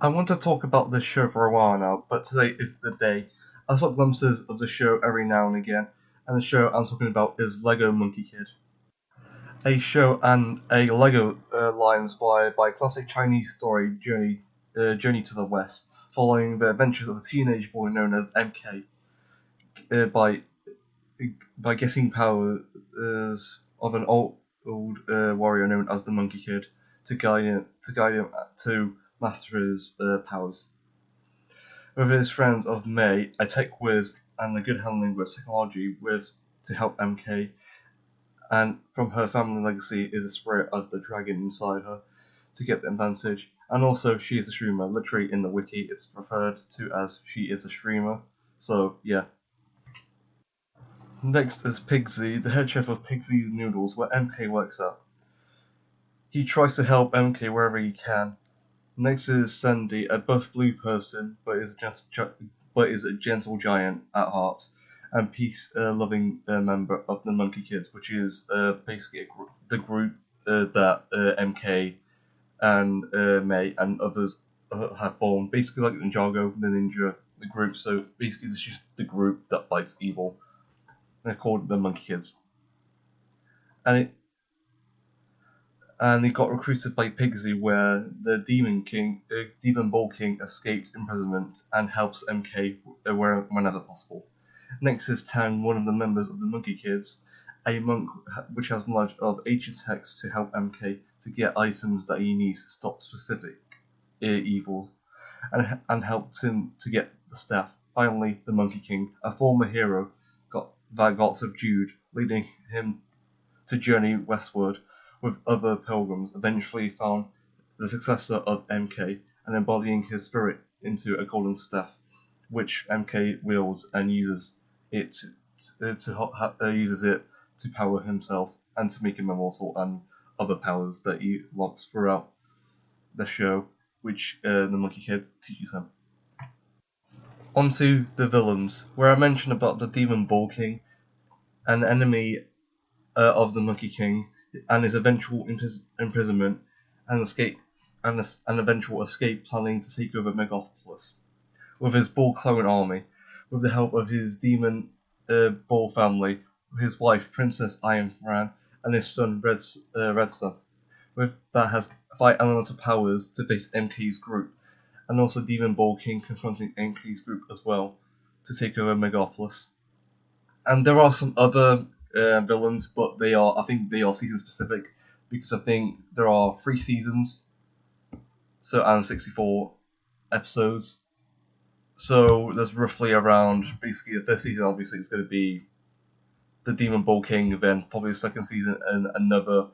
I want to talk about this show for a while now, but today is the day. I saw glimpses of the show every now and again, and the show I'm talking about is Lego Monkie Kid. A show and a Lego line inspired by a classic Chinese story, Journey to the West, following the adventures of a teenage boy known as MK, by getting powers of an old warrior known as the Monkey Kid to guide him to master his powers. With his friends of May, a tech whiz and a good handling with technology with to help MK, and from her family legacy is the spirit of the dragon inside her to get the advantage. And also, she is a streamer. Literally in the wiki, it's referred to as she is a streamer. So yeah. Next is Pigsy, the head chef of Pigsy's Noodles, where MK works at. He tries to help MK wherever he can. Next is Sandy, a buff blue person, but is a gentle giant at heart, and peace-loving member of the Monkey Kids, which is basically the group that MK and May and others have formed. Basically, like Ninjago, the ninja, the group. So basically, it's just the group that fights evil. They're called the Monkey Kids, and he got recruited by Pigsy, where the Demon Ball King, escapes imprisonment and helps MK whenever possible. Next is Tan, one of the members of the Monkey Kids, a monk which has knowledge of ancient texts to help MK to get items that he needs to stop specific evil, and helped him to get the staff. Finally, the Monkey King, a former hero, got subdued, leading him to journey westward with other pilgrims, eventually found the successor of MK and embodying his spirit into a golden staff, which MK wields and uses it to power himself and to make him immortal, and other powers that he locks throughout the show, which the Monkey Kid teaches him. Onto the villains, where I mentioned about the Demon Ball King, an enemy of the Monkey King, and his eventual imprisonment and escape, and an eventual escape, planning to take over Megapolis with his Ball clone army, with the help of his demon Ball family, his wife Princess Iron Fran, and his son Red Sun, with that has 5 elemental powers to face MK's group, and also Demon Ball King confronting MK's group as well to take over Megapolis. And there are some other villains, but I think they are season specific, because I think there are 3 seasons, and 64 episodes. So there's roughly around, basically the first season obviously is going to be the Demon Ball King, then probably the second season and another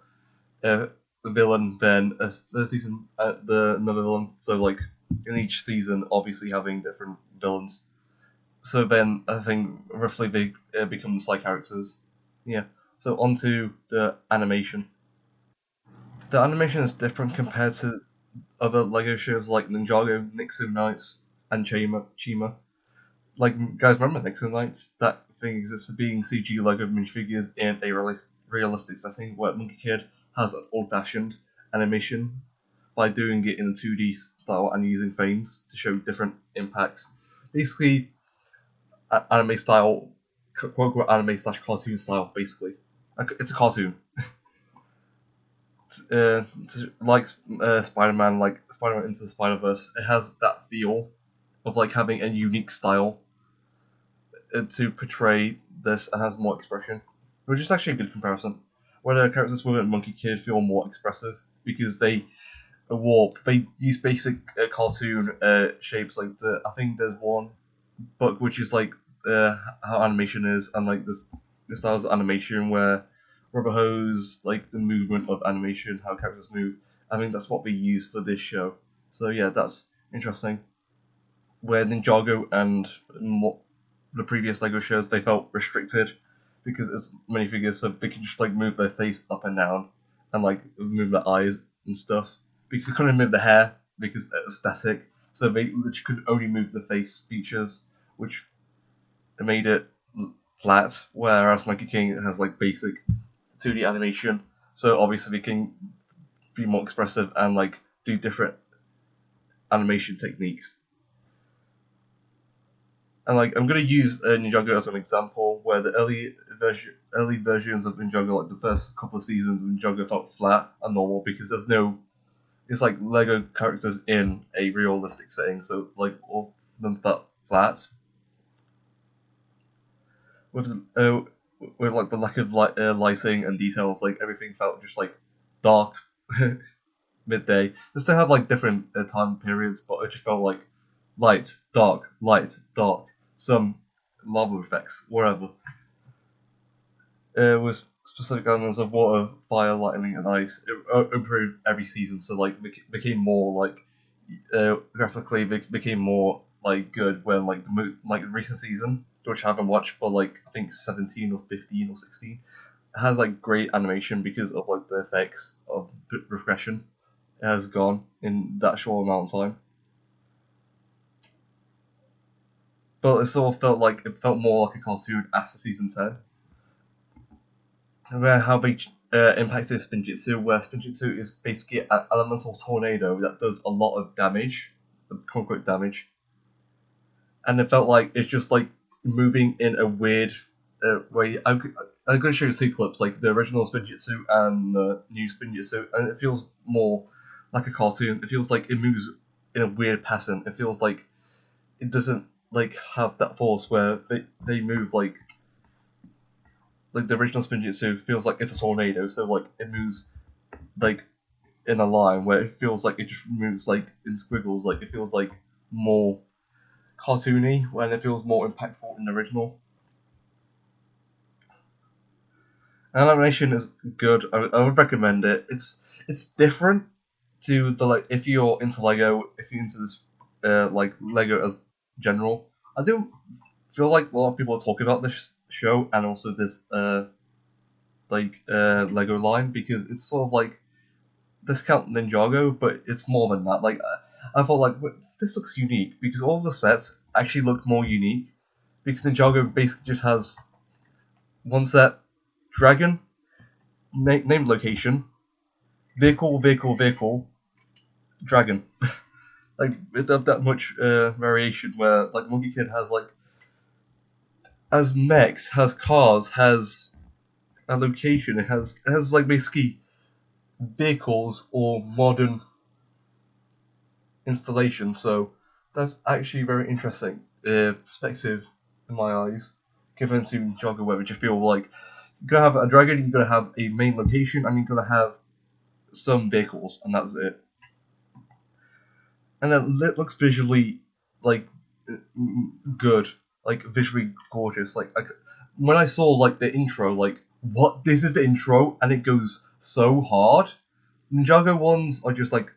villain, then a third season another villain. So like in each season, obviously having different villains. So then I think roughly they become the side characters. Yeah. So onto the animation. The animation is different compared to other Lego shows like Ninjago, Nixon Knights, and Chima. Like, guys, remember Nixon Knights? That thing exists being CG Lego minifigures in a realistic setting, where Monkey Kid has an old-fashioned animation by doing it in a 2D style and using frames to show different impacts. Basically, anime style, quote-unquote anime / cartoon style, basically. It's a cartoon. Like Spider-Man, like Spider-Man Into the Spider-Verse, it has that feel of like having a unique style to portray this, and has more expression, which is actually a good comparison. Where the characters within Monkey Kid feel more expressive because they warp. They use basic cartoon shapes. Like I think there's one book which is like how animation is, and like the styles of animation where rubber hose, like the movement of animation, how characters move. I think that's what they use for this show. So yeah, that's interesting. Where Ninjago and the previous Lego shows, they felt restricted because it's minifigures, so they can just like move their face up and down and like move their eyes and stuff. Because they couldn't move the hair because it's static, so they literally could only move the face features, which made it flat. Whereas Monkey King has like basic 2D animation, so obviously they can be more expressive and like do different animation techniques. And like I'm gonna use Ninjago as an example, where the early versions of Ninjago, like the first couple of seasons of Ninjago, felt flat and normal because there's no. It's like Lego characters in a realistic setting, so like all of them felt flat. With like the lack of lighting and details, like everything felt just like dark midday. They still had like different time periods, but it just felt like light, dark, some lava effects, wherever. With specific elements of water, fire, lightning, and ice, it improved every season. So like became more like graphically became more like good when like the recent season, which I haven't watched for like I think 17 or 15 or 16, has like great animation because of like the effects of regression it has gone in that short amount of time. But it sort of felt like it felt more like a cartoon after season 10. Where how they impacted Spinjitzu, where Spinjitzu is basically an elemental tornado that does a lot of damage, concrete damage, and it felt like it's just like moving in a weird way. I'm going to show you two clips, like the original Spinjitzu and the new Spinjitzu, and it feels more like a cartoon. It feels like it moves in a weird pattern. It feels like it doesn't like have that force where they move like the original Spinjitzu feels like it's a tornado, so like it moves like in a line where it feels like it just moves like in squiggles, like it feels like more cartoony when it feels more impactful in the original. And animation is good. I would recommend it. It's different to the like if you're into Lego, if you're into this like Lego as general. I do feel like a lot of people are talking about this show and also this Lego line because it's sort of like discount Ninjago, but it's more than that. Like I thought, like this looks unique because all of the sets actually look more unique because Ninjago basically just has one set, dragon, named location, vehicle, dragon. Like it doesn't have that much variation where like Monkey Kid has like has mechs, has cars, has a location. It has like basically vehicles or modern installation. So that's actually very interesting perspective in my eyes. Given to Ninjago, where you feel like you're gonna have a dragon, you're gonna have a main location, and you're gonna have some vehicles, and that's it. And then it looks visually like good, like visually gorgeous. Like when I saw like the intro, like what this is the intro, and it goes so hard. Ninjago ones are just like,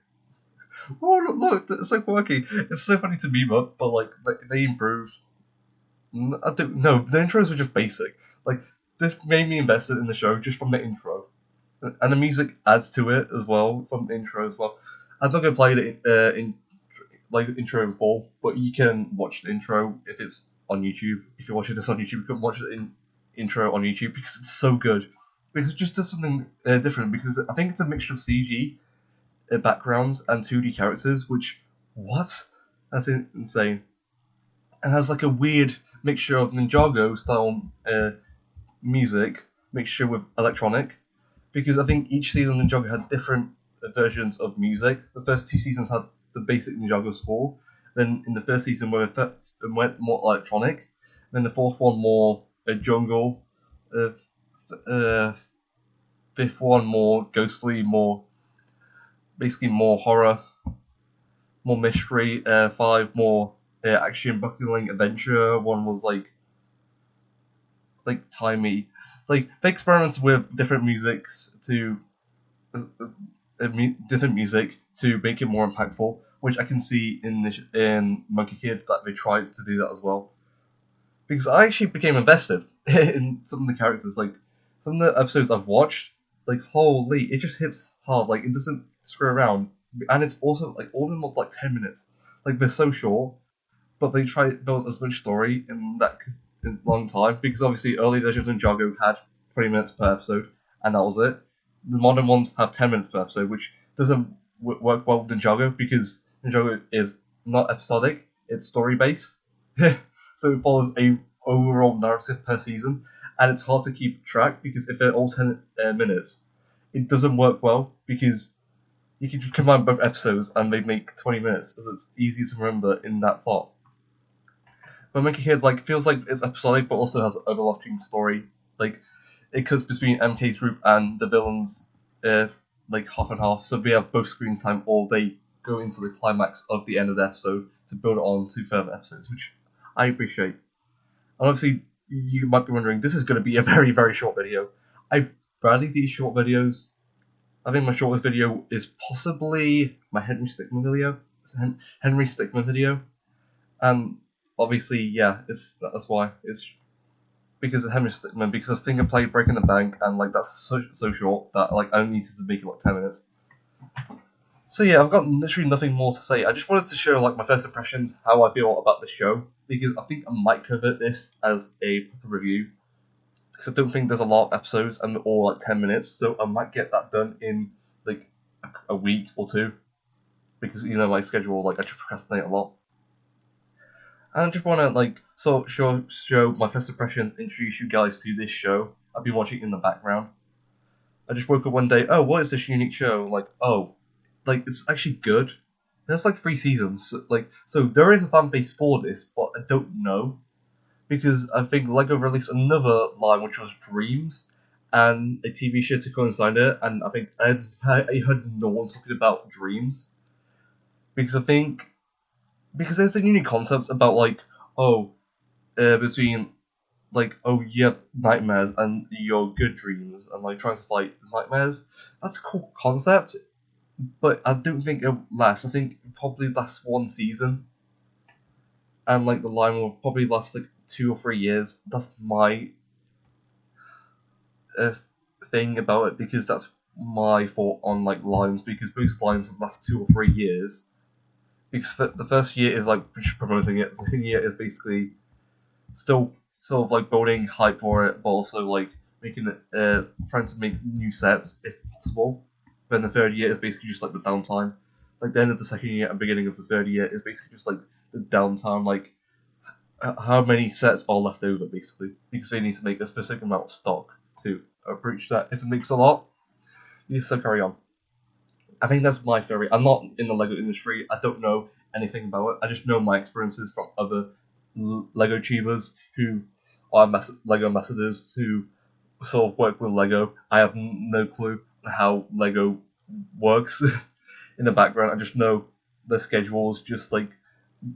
oh look, it's so quirky. It's so funny to meme up, but like they improved. I don't know. The intros were just basic. Like this made me invested in the show just from the intro, and the music adds to it as well from the intro as well. I'm not gonna play it in like intro in full, but you can watch the intro if it's on YouTube. If you're watching this on YouTube, you can watch it in intro on YouTube because it's so good. Because it just does something different. Because I think it's a mixture of CG backgrounds and 2D characters, which what? That's insane. And has like a weird mixture of Ninjago style music mixture with electronic. Because I think each season of Ninjago had different versions of music. The first two seasons had the basic Ninjago score. Then in the third season, where it went more electronic. Then the fourth one more jungle. Uh, uh, fifth one more ghostly, more basically more horror, more mystery. Five more action buckling adventure. One was like timey. Like they experiments with different musics to different music to make it more impactful, which I can see in Monkey Kid that they tried to do that as well. Because I actually became invested in some of the characters. Like some of the episodes I've watched, like holy, it just hits hard. Like it doesn't screw around, and it's also like all of them are like 10 minutes. Like they're so short, but they try to build as much story in that long time. Because obviously, early versions of Ninjago had 20 minutes per episode, and that was it. The modern ones have 10 minutes per episode, which doesn't work well with Ninjago because Ninjago is not episodic; it's story based. So it follows a overall narrative per season, and it's hard to keep track because if they're all 10 minutes, it doesn't work well because you can combine both episodes and they make 20 minutes, so it's easy to remember in that plot. But Monkey Kid feels like it's episodic, but also has an overarching story. Like it cuts between MK's group and the villains, half and half. So they have both screen time, or they go into the climax of the end of the episode to build on to further episodes, which I appreciate. And obviously, you might be wondering, this is going to be a very, very short video. I rarely do short videos. I think my shortest video is possibly my Henry Stickmin video. And obviously, yeah, that's why. It's because of Henry Stickmin, because I think I played Breaking the Bank, and that's so short that I only needed to make it 10 minutes. So yeah, I've got literally nothing more to say. I just wanted to share my first impressions, how I feel about the show, because I think I might cover this as a proper review. Because I don't think there's a lot of episodes and they're all 10 minutes, so I might get that done in a week or two. Because my schedule, I just procrastinate a lot. And I just want to show my first impressions, introduce you guys to this show. I've been watching it in the background. I just woke up one day. Oh, what is this unique show? It's actually good. There's 3 seasons. So there is a fan base for this, but I don't know because I think Lego released another line which was Dreams and a TV show to coincide it, and I think I heard no one talking about Dreams because I think there's a unique concept about between you have nightmares and your good dreams and trying to fight the nightmares. That's a cool concept, but I don't think it'll last. I think it probably lasts 1 season, and the line will probably last 2 or 3 years. That's my thing about it, because that's my thought on lines, because most lines last 2 or 3 years. Because the first year is promoting it, the second year is basically still sort of building hype for it, but also making it trying to make new sets if possible. Then the third year is basically just the downtime. The end of the second year and beginning of the third year is basically just the downtime. How many sets are left over basically, because they need to make a specific amount of stock to approach that. If it makes a lot, you still carry on. I think that's my theory. I'm not in the Lego industry. I don't know anything about it. I just know my experiences from other Lego tubers who are Lego ambassadors who sort of work with Lego. I have no clue how Lego works in the background. I just know the schedules just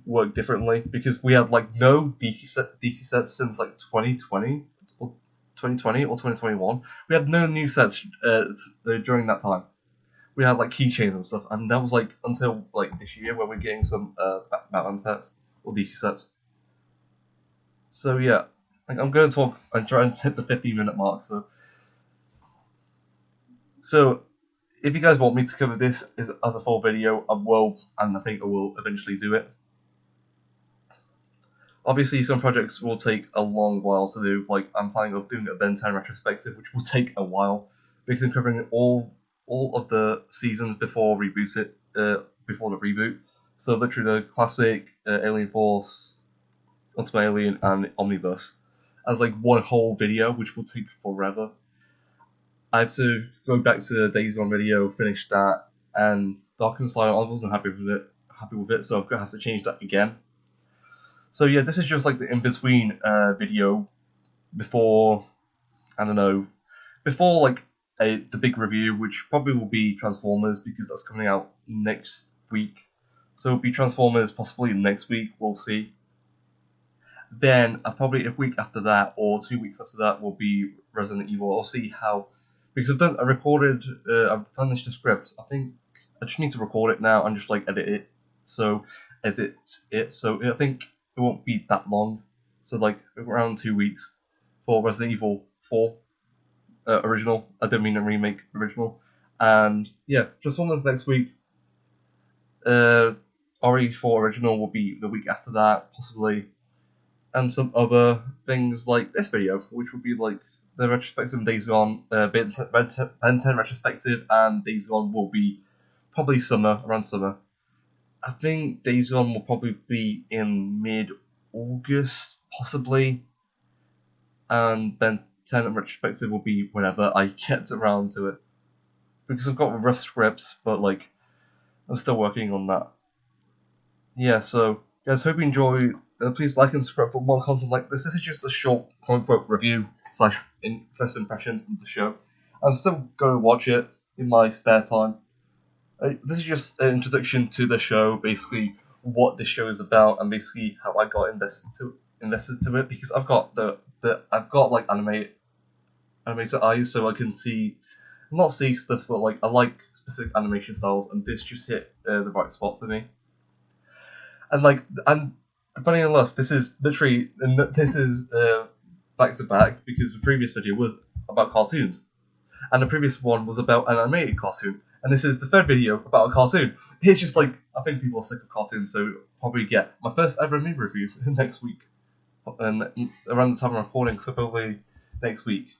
work differently, because we had no DC sets since 2020 or 2021. We had no new sets during that time. We had keychains and stuff, and that was until this year where we're getting some Batman sets or DC sets. So yeah, I'm going to talk and try and hit the 15-minute mark. So if you guys want me to cover this as a full video, I will, and I think I will eventually do it. Obviously, some projects will take a long while to do. I'm planning on doing a Ben 10 retrospective, which will take a while because I'm covering all of the seasons before the reboot. So literally the classic, Alien Force, Ultimate Alien, and Omnibus as one whole video, which will take forever. I have to go back to the Days Gone video, finish that, and Dark Side. I wasn't happy with it, so I'm gonna have to change that again. So yeah, this is just the in-between video before, I don't know, before the big review, which probably will be Transformers, because that's coming out next week. So it'll be Transformers possibly next week, we'll see. Then probably a week after that or 2 weeks after that will be Resident Evil. I'll see how, because I've finished the script. I think I just need to record it now and just edit it. So I think it won't be that long. So around 2 weeks for Resident Evil 4 original. I don't mean a remake, original. And yeah, Transformers next week. RE4 original will be the week after that, possibly. And some other things like this video, which would be the retrospective Days Gone, Ben 10 retrospective, and Days Gone will be probably around summer. I think Days Gone will probably be in mid-August, possibly, and Ben 10 retrospective will be whenever I get around to it, because I've got rough scripts, but like I'm still working on that. Yeah, so guys, hope you enjoy. Please like and subscribe for more content like this. This is just a short comic book review slash first impressions of the show. I'm still going to watch it in my spare time. This is just an introduction to the show, basically what the show is about, and basically how I got invested to it, because I've got I've got like animated eyes, so I can not see stuff, but like I like specific animation styles, and this just hit the right spot for me. And funny enough, this is literally back to back, because the previous video was about cartoons, and the previous one was about an animated cartoon, and this is the third video about a cartoon. It's just like, I think people are sick of cartoons, so I'll probably get my first ever movie review next week, and around the time I'm recording, so probably next week.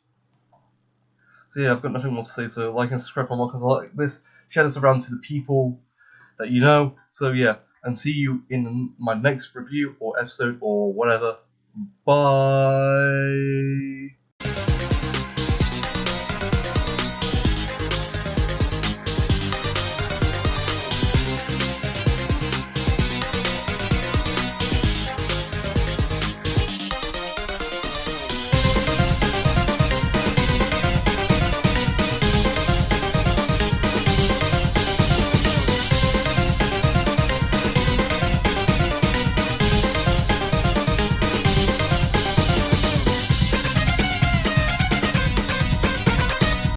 So yeah, I've got nothing more to say. So like and subscribe for more content like this. Share this around to the people that you know. So yeah, and see you in my next review or episode or whatever. Bye.